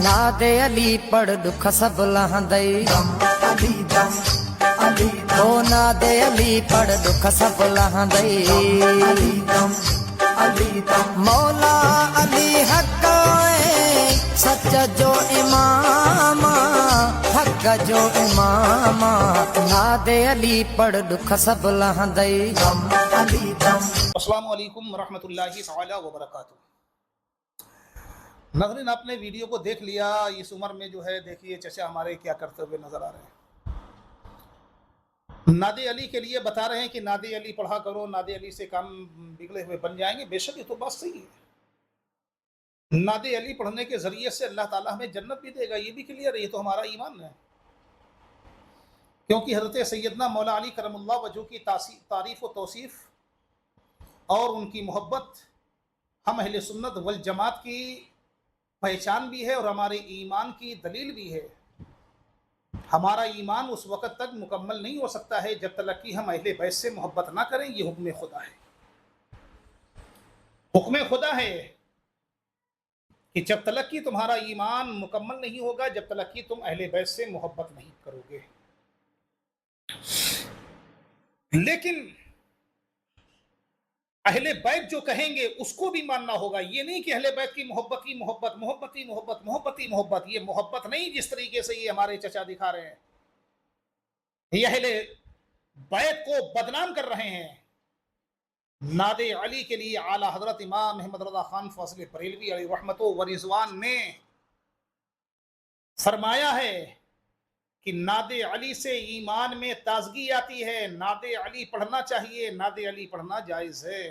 नादे अली पढ़ दुख सब लहंदई ओ नादे अली पढ़ दुख सब लहंदई मौला अली हक सच जो इमाम हक जो इमाम नादे अली पढ़ दुख सब लहंदई। अस्सलामु अलैकुम वरहमतुल्लाहि तआला व बरकातुहू। नाज़रीन, आपने वीडियो को देख लिया। इस उम्र में जो है देखिए चचा हमारे क्या करते हुए नजर आ रहे हैं। नादे अली के लिए बता रहे हैं कि नादे अली पढ़ा करो, नादे अली से काम बिगड़े हुए बन जाएंगे। बेशक ये तो बात सही है। नादे अली पढ़ने के जरिए से अल्लाह ताला हमें जन्नत भी देगा, ये भी क्लियर है। ये तो हमारा ईमान है, क्योंकि हज़रत सैयदना मौला अली करमुल्लाह वजह की तारीफ व तौसीफ और उनकी मोहब्बत हम अहले सुन्नत वल जमात की पहचान भी है और हमारे ईमान की दलील भी है। हमारा ईमान उस वक़्त तक मुकम्मल नहीं हो सकता है जब तक कि हम अहले बैत से मोहब्बत ना करें। ये हुक्म खुदा है। हुक्म खुदा है कि जब तक कि तुम्हारा ईमान मुकम्मल नहीं होगा, जब तक कि तुम अहले बैत से मोहब्बत नहीं करोगे। लेकिन अहले बैत जो कहेंगे उसको भी मानना होगा। ये नहीं कि अहले बैत की मोहब्बत ही मोहब्बत, मोहब्बत ही मोहब्बत, मोहब्बत ही मोहब्बत। ये मोहब्बत नहीं जिस तरीके से ये हमारे चचा दिखा रहे हैं। ये अहले बैत को बदनाम कर रहे हैं। नादे अली के लिए आला हजरत इमाम अहमद रज़ा खान फासिल बरेलवी अलैहि रहमतो व रिज़वान ने फरमाया है कि नादे अली से ईमान में ताजगी आती है। नादे अली पढ़ना चाहिए, नादे अली पढ़ना जायज है।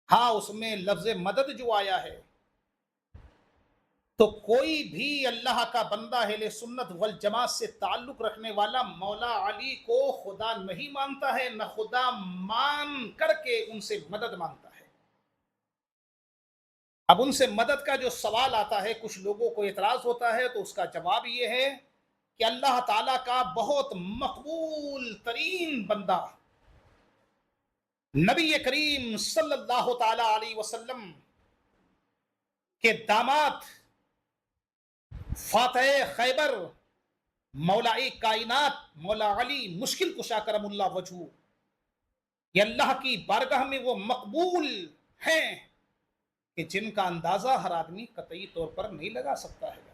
हाँ, उसमें लफ्ज मदद जो आया है तो कोई भी अल्लाह का बंदा अहले सुन्नत वल जमात से ताल्लुक रखने वाला मौला अली को खुदा नहीं मानता है, न खुदा मान करके उनसे मदद मांगता है। अब उनसे मदद का जो सवाल आता है, कुछ लोगों को एतराज होता है, तो उसका जवाब ये है कि अल्लाह ताला का बहुत मकबूल तरीन बंदा नबी करीम सल्लल्लाहु ताला अलैहि वसल्लम के दामाद फातह खैबर मौलाई कायनात मौला अली मुश्किल कुशा करमुल्लाह वजहू, ये अल्लाह की बारगाह में वो मकबूल हैं कि जिनका अंदाजा हर आदमी कतई तौर पर नहीं लगा सकता है।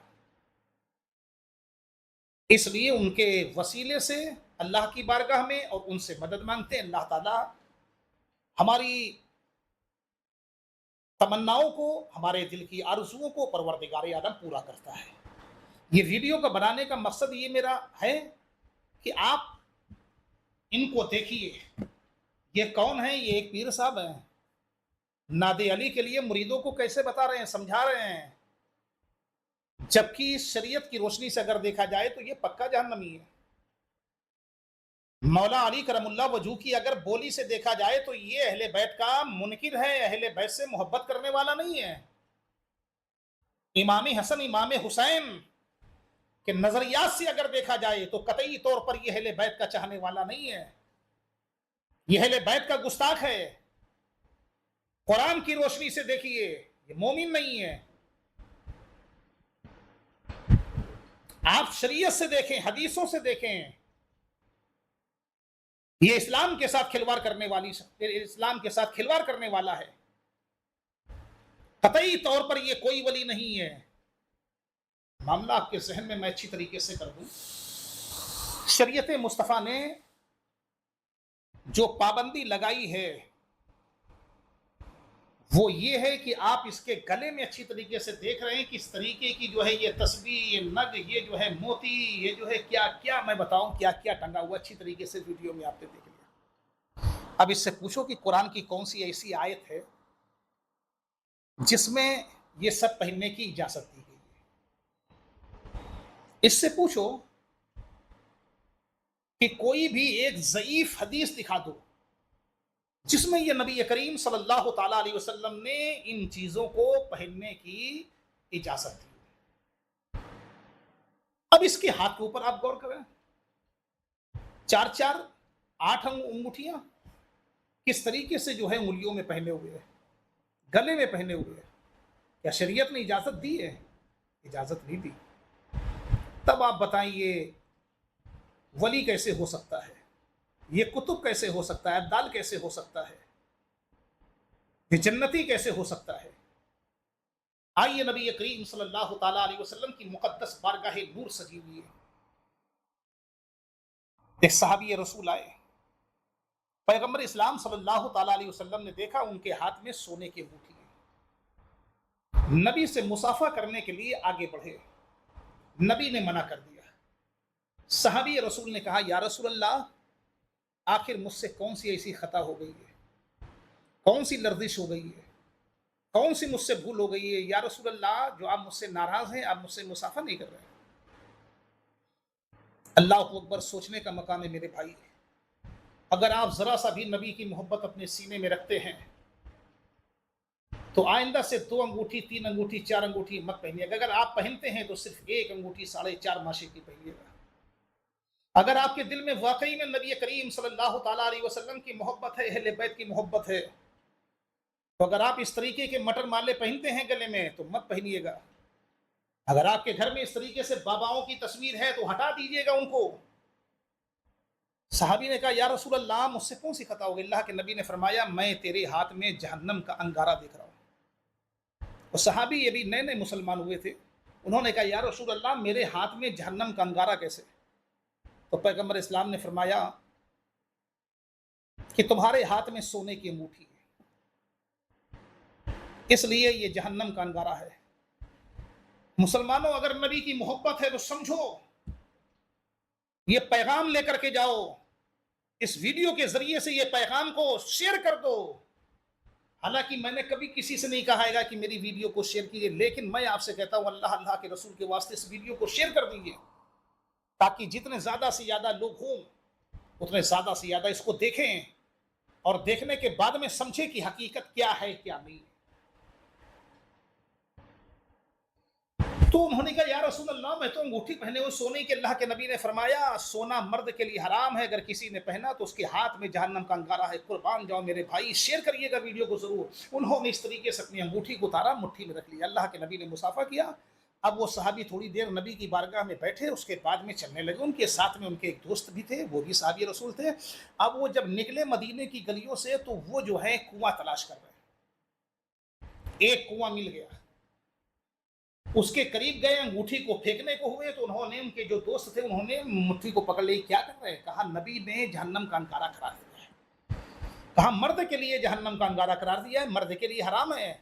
इसलिए उनके वसीले से अल्लाह की बारगाह में और उनसे मदद मांगते हैं। अल्लाह ताला हमारी तमन्नाओं को, हमारे दिल की आरज़ुओं को परवरदिगार आलम पूरा करता है। ये वीडियो का बनाने का मकसद ये मेरा है कि आप इनको देखिए। ये कौन है? ये एक पीर साहब हैं। नादे अली के लिए मुरीदों को कैसे बता रहे हैं, समझा रहे हैं, जबकि शरीयत की रोशनी से अगर देखा जाए तो ये पक्का जहन्नमी है। मौला अली करमुल्लाह वजहू की अगर बोली से देखा जाए तो ये अहले बैत का मुनकिर है, अहले बैत से मोहब्बत करने वाला नहीं है। इमाम हसन इमाम हुसैन के नजरियात से अगर देखा जाए तो कतई तौर पर यह अहले बैत का चाहने वाला नहीं है। यह अहले बैत का गुस्ताख है। कुरान की रोशनी से देखिए, ये मोमिन नहीं है। आप शरीयत से देखें, हदीसों से देखें, ये इस्लाम के साथ खिलवाड़ करने वाली, इस्लाम के साथ खिलवाड़ करने वाला है। कतई तौर पर ये कोई वली नहीं है। मामला आपके जहन में मैं अच्छी तरीके से कर दूं। शरीयत मुस्तफ़ा ने जो पाबंदी लगाई है वो ये है कि आप इसके गले में अच्छी तरीके से देख रहे हैं किस तरीके की जो है ये तस्बीह, ये नग, ये जो है मोती, ये जो है क्या क्या मैं बताऊं क्या क्या टंगा हुआ, अच्छी तरीके से वीडियो में आपने देख लिया। अब इससे पूछो कि कुरान की कौन सी ऐसी आयत है जिसमें ये सब पहनने की इजाजत दी गई है। इससे पूछो कि कोई भी एक ज़ईफ हदीस दिखा दो जिसमें यह नबी करीम सल्लल्लाहु ताला अलैहि वसल्लम ने इन चीजों को पहनने की इजाजत दी। अब इसके हाथ के ऊपर आप गौर करें, 4-4, 8 अंगूठियां किस तरीके से जो है उंगलियों में पहने हुए हैं, गले में पहने हुए हैं। क्या शरीयत ने इजाजत दी है? इजाजत नहीं दी, तब आप बताइए वली कैसे हो सकता है, ये कुतुब कैसे हो सकता है, अब्दाल कैसे हो सकता है, ये जन्नती कैसे हो सकता है। आइए नबी करीम सल्लल्लाहु ताला अलैहि वसल्लम की मुकद्दस बारगाह नूर सजी हुई है। एक सहाबी रसूल आए, पैगंबर इस्लाम सल्लल्लाहु ताला अलैहि वसल्लम ने देखा उनके हाथ में सोने की अंगूठी है। नबी से मुसाफा करने के लिए आगे बढ़े, नबी ने मना कर दिया। सहाबी रसूल ने कहा, या रसूल अल्लाह, आखिर मुझसे कौन सी ऐसी खता हो गई है, कौन सी लर्जिश हो गई है, कौन सी मुझसे भूल हो गई है या रसूल अल्लाह, जो आप मुझसे नाराज हैं, आप मुझसे मुसाफा नहीं कर रहे हैं। अल्लाह अकबर, सोचने का मकाम है मेरे भाई। अगर आप जरा सा भी नबी की मोहब्बत अपने सीने में रखते हैं तो आइंदा से 2 अंगूठी, 3 अंगूठी, 4 अंगूठी मत पहनिएगा। अगर आप पहनते हैं तो सिर्फ 1 अंगूठी 4.5 माशे की पहनिएगा। अगर आपके दिल में वाकई में नबी करीम सल्लल्लाहु ताला अलैहि वसल्लम की मोहब्बत है, अहले बैत की मोहब्बत है, तो अगर आप इस तरीके के मटर माले पहनते हैं गले में तो मत पहनिएगा। अगर आपके घर में इस तरीके से बाबाओं की तस्वीर है तो हटा दीजिएगा उनको। सहाबी ने कहा, या रसूल अल्लाह, मुझसे कौन सी खता होगी। अल्लाह के नबी ने फरमाया, मैं तेरे हाथ में जहन्नम का अंगारा देख रहा हूँ। और सहाबी ये भी नए नए मुसलमान हुए थे, उन्होंने कहा, या रसूल अल्लाह, मेरे हाथ में जहन्नम का अंगारा कैसे। तो पैगंबर इस्लाम ने फरमाया कि तुम्हारे हाथ में सोने की अंगूठी है, इसलिए ये जहन्नम का अंगारा है। मुसलमानों, अगर नबी की मोहब्बत है तो समझो, ये पैगाम लेकर के जाओ, इस वीडियो के जरिए से ये पैगाम को शेयर कर दो। हालांकि मैंने कभी किसी से नहीं कहा है कि मेरी वीडियो को शेयर कीजिए, लेकिन मैं आपसे कहता हूं, अल्लाह अल्लाह के रसूल के वास्ते इस वीडियो को शेयर कर दीजिए, ताकि जितने ज्यादा से ज्यादा लोग हों उतने ज्यादा से ज्यादा इसको देखें और देखने के बाद में समझे कि हकीकत क्या है क्या नहीं। तो उन्होंने कहा, या रसूल अल्लाह, मैं तो अंगूठी पहने हुए सोने के। अल्लाह के नबी ने फरमाया, सोना मर्द के लिए हराम है, अगर किसी ने पहना तो उसके हाथ में जहन्नम का अंगारा है। कुर्बान जाओ मेरे भाई, शेयर करिएगा वीडियो को जरूर। उन्होंने इस तरीके से अपनी अंगूठी को उतारा, मुट्ठी में रख लिया। अल्लाह के नबी ने मुसाफा किया। अब वो सहाबी थोड़ी देर नबी की बारगाह में बैठे, उसके बाद में चलने लगे। उनके साथ में उनके एक दोस्त भी थे, वो भी सहाबी रसूल थे। अब वो जब निकले मदीने की गलियों से तो वो जो है कुआं तलाश कर रहे। एक कुआं मिल गया, उसके करीब गए, अंगूठी को फेंकने को हुए तो उन्होंने, उनके जो दोस्त थे, उन्होंने मुट्ठी को पकड़ ली। क्या कर रहे हैं? कहा, नबी ने जहन्नम का अंगारा करार दिया है। कहा, मर्द के लिए जहन्नम का अंगारा करार दिया है, मर्द के लिए हराम है,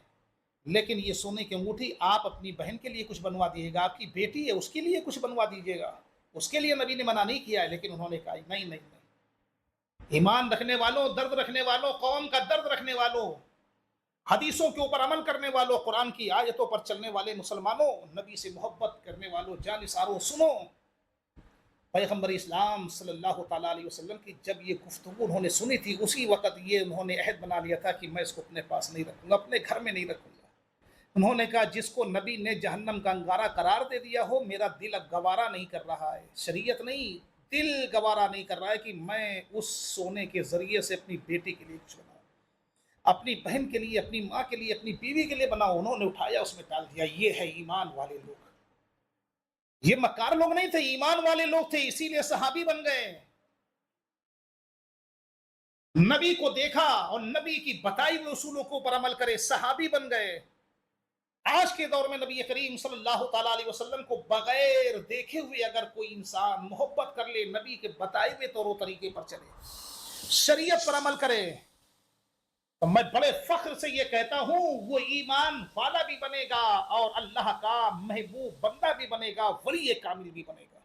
लेकिन ये सोने की अंगूठी आप अपनी बहन के लिए कुछ बनवा दीजिएगा, आपकी बेटी है उसके लिए कुछ बनवा दीजिएगा। उसके लिए नबी ने मना नहीं किया है, लेकिन उन्होंने कहा, नहीं नहीं नहीं। ईमान रखने वालों, दर्द रखने वालों, कौम का दर्द रखने वालों, हदीसों के ऊपर अमल करने वालों, कुरान की आयतों पर चलने वाले मुसलमानों, नबी से मोहब्बत करने वालों, जानिसारों, सुनो। पैगंबर इस्लाम सल्लल्लाहु ताला अलैहि वसल्लम की जब ये गुफ्तगू उन्होंने सुनी थी, उसी वक्त ये उन्होंने अहद बना लिया था कि मैं इसको अपने पास नहीं रखूंगा, अपने घर में नहीं रखूंगा। उन्होंने कहा, जिसको नबी ने जहन्नम का अंगारा करार दे दिया हो, मेरा दिल अब गवारा नहीं कर रहा है, शरीयत नहीं, दिल गवारा नहीं कर रहा है कि मैं उस सोने के जरिए से अपनी बेटी के लिए कुछ बनाऊं, अपनी बहन के लिए, अपनी माँ के लिए, अपनी बीवी के लिए बनाओ। उन्होंने उठाया, उसमें डाल दिया। ये है ईमान वाले लोग। ये मक्कार लोग नहीं थे, ईमान वाले लोग थे, इसीलिए सहाबी बन गए। नबी को देखा और नबी की बताई हुई उसूलों के ऊपर अमल करे, सहाबी बन गए। आज के दौर में नबी करीम सल्लल्लाहु ताला अलैहि वसल्लम को बगैर देखे हुए अगर कोई इंसान मोहब्बत कर ले, नबी के बताए हुए तौर तरीके पर चले, शरीयत पर अमल करे, तो मैं बड़े फख्र से ये कहता हूं, वो ईमान वाला भी बनेगा और अल्लाह का महबूब बंदा भी बनेगा, वली कामिल भी बनेगा,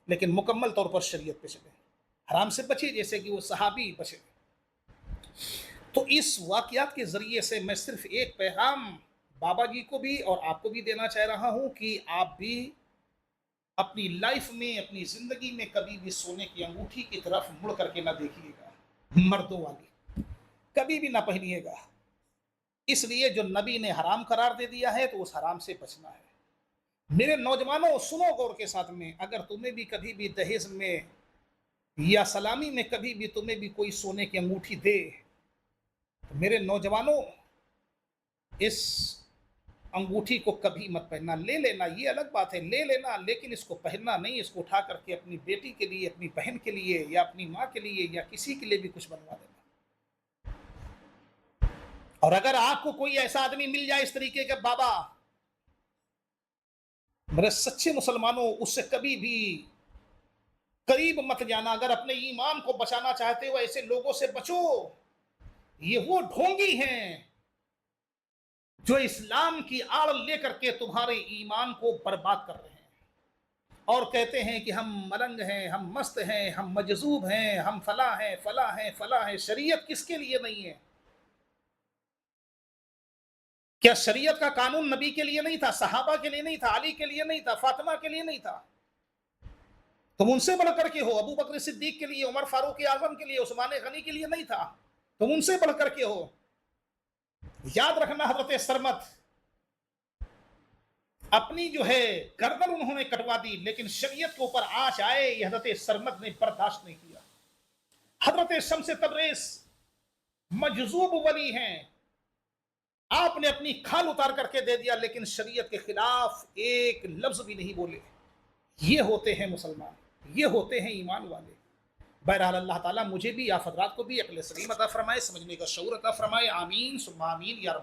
लेकिन मुकम्मल तौर पर शरीयत पे चले, हराम से बचे, जैसे कि वो सहाबी बचे। तो इस वाकयात के जरिए से मैं सिर्फ एक पैगाम बाबा जी को भी और आपको भी देना चाह रहा हूं कि आप भी अपनी लाइफ में, अपनी जिंदगी में कभी भी सोने की अंगूठी की तरफ मुड़ करके ना देखिएगा, मर्दों वाली कभी भी ना पहनिएगा। इसलिए जो नबी ने हराम करार दे दिया है तो उस हराम से बचना है। मेरे नौजवानों, सुनो गौर के साथ में, अगर तुम्हें भी कभी भी दहेज में या सलामी में कभी भी तुम्हें भी कोई सोने की अंगूठी दे, तो मेरे नौजवानों, इस अंगूठी को कभी मत पहनना। ले लेना ये अलग बात है, ले लेना, लेकिन इसको पहनना नहीं। इसको उठा करके अपनी बेटी के लिए, अपनी बहन के लिए, या अपनी माँ के लिए, या किसी के लिए भी कुछ बनवा देना। और अगर आपको कोई ऐसा आदमी मिल जाए इस तरीके के, बाबा मेरे सच्चे मुसलमानों, उससे कभी भी करीब मत जाना। अगर अपने ईमान को बचाना चाहते हो, ऐसे लोगों से बचो। ये वो ढोंगी हैं जो इस्लाम की आड़ लेकर के तुम्हारे ईमान को बर्बाद कर रहे हैं और कहते हैं कि हम मलंग हैं, हम मस्त हैं, हम मजजूब हैं, हम फला हैं, फला हैं, फला हैं। शरीयत किसके लिए नहीं है? क्या शरीयत का कानून नबी के लिए नहीं था, सहाबा के लिए नहीं था, अली के लिए नहीं था, फातिमा के लिए नहीं था? तुम उनसे बढ़ करके हो। अबू बकर सिद्दीक के लिए, उमर फारूक आजम के लिए, उस्मान गनी के लिए नहीं था। तुम उनसे बढ़ करके हो। याद रखना, हजरत सरमत अपनी जो है गर्दन उन्होंने कटवा दी, लेकिन शरीयत के ऊपर आंच आए ये हजरत सरमत ने बर्दाश्त नहीं किया। हजरत शम्स तबरेज मजजूब वली हैं, आपने अपनी खाल उतार करके दे दिया, लेकिन शरीयत के खिलाफ एक लफ्ज भी नहीं बोले। ये होते हैं मुसलमान, ये होते हैं ईमान वाले। बहरहाल अल्लाह ताला मुझे भी, आप हजरात को भी अक्ल सलीम अता फरमाए, समझने का शऊर अता फरमाए। आमीन सुम्मा आमीन या रब।